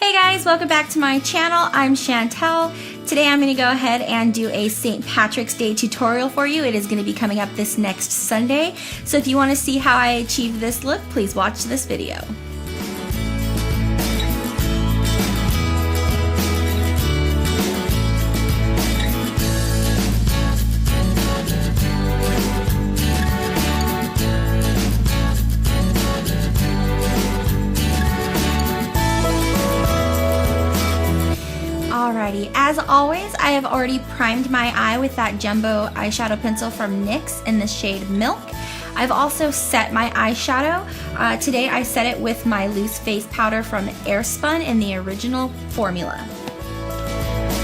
Hey guys, welcome back to my channel. I'm Chantel. Today I'm going to go ahead and do a St. Patrick's Day tutorial for you. It is going to be coming up this next Sunday. So if you want to see how I achieve this look, please watch this video. Alrighty, as always, I have already primed my eye with that jumbo eyeshadow pencil from NYX in the shade Milk. I've also set my eyeshadow. Today I set it with my loose face powder from Airspun in the original formula.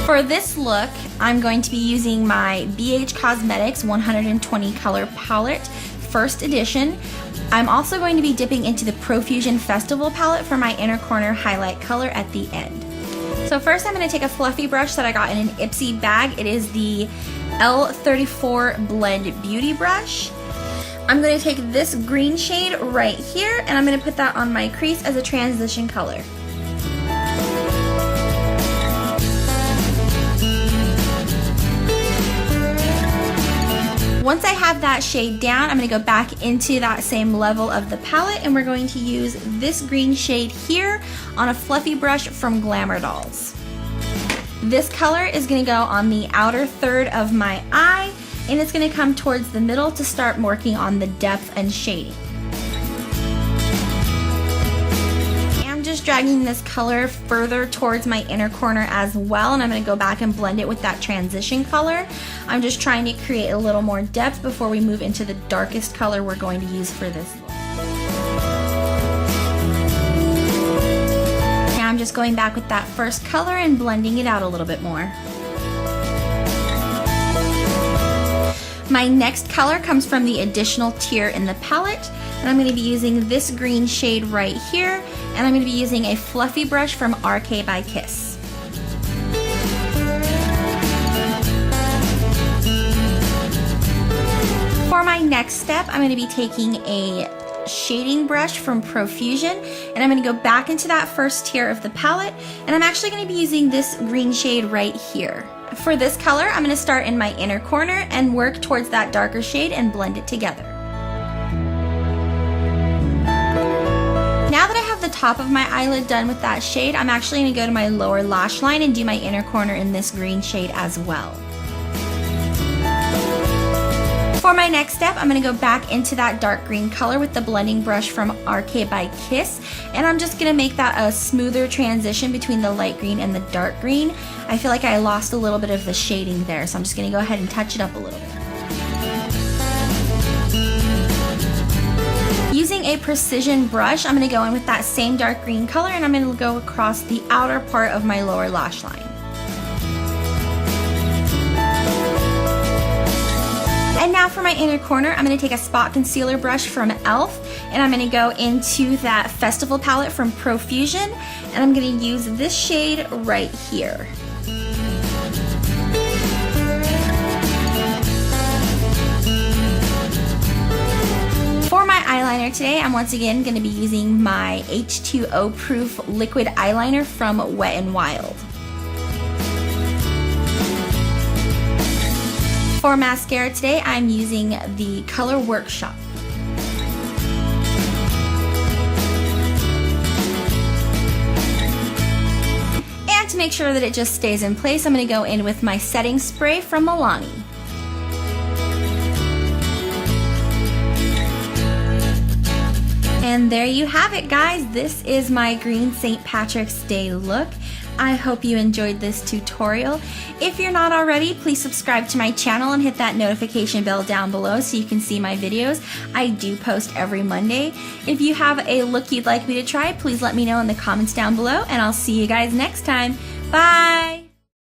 For this look, I'm going to be using my BH Cosmetics 120 color palette, first edition. I'm also going to be dipping into the Profusion Festival palette for my inner corner highlight color at the end. So first I'm going to take a fluffy brush that I got in an Ipsy bag. It is the L34 Blend Beauty Brush. I'm going to take this green shade right here and I'm going to put that on my crease as a transition color. Once I have that shade down, I'm going to go back into that same level of the palette and we're going to use this green shade here on a fluffy brush from Glamour Dolls. This color is going to go on the outer third of my eye and it's going to come towards the middle to start working on the depth and shading. Just dragging this color further towards my inner corner as well, and I'm going to go back and blend it with that transition color. I'm just trying to create a little more depth before we move into the darkest color we're going to use for this look. Now I'm just going back with that first color and blending it out a little bit more. My next color comes from the additional tier in the palette, and I'm going to be using this green shade right here, and I'm going to be using a fluffy brush from RK by Kiss. For my next step, I'm going to be taking a shading brush from Profusion, and I'm going to go back into that first tier of the palette, and I'm actually going to be using this green shade right here. For this color, I'm going to start in my inner corner and work towards that darker shade and blend it together. Now that I have the top of my eyelid done with that shade, I'm actually going to go to my lower lash line and do my inner corner in this green shade as well. For my next step, I'm going to go back into that dark green color with the blending brush from RK by Kiss, and I'm just going to make that a smoother transition between the light green and the dark green. I feel like I lost a little bit of the shading there, so I'm just going to go ahead and touch it up a little bit. Using a precision brush, I'm going to go in with that same dark green color and I'm going to go across the outer part of my lower lash line. And now for my inner corner, I'm going to take a spot concealer brush from e.l.f. and I'm going to go into that Festival palette from Profusion and I'm going to use this shade right here. For my eyeliner today, I'm once again going to be using my H2O proof liquid eyeliner from Wet n Wild. For mascara today, I'm using the Color Workshop. And to make sure that it just stays in place, I'm going to go in with my setting spray from Milani. And there you have it, guys. This is my green St. Patrick's Day look. I hope you enjoyed this tutorial. If you're not already, please subscribe to my channel and hit that notification bell down below so you can see my videos. I do post every Monday. If you have a look you'd like me to try, please let me know in the comments down below, and I'll see you guys next time. Bye!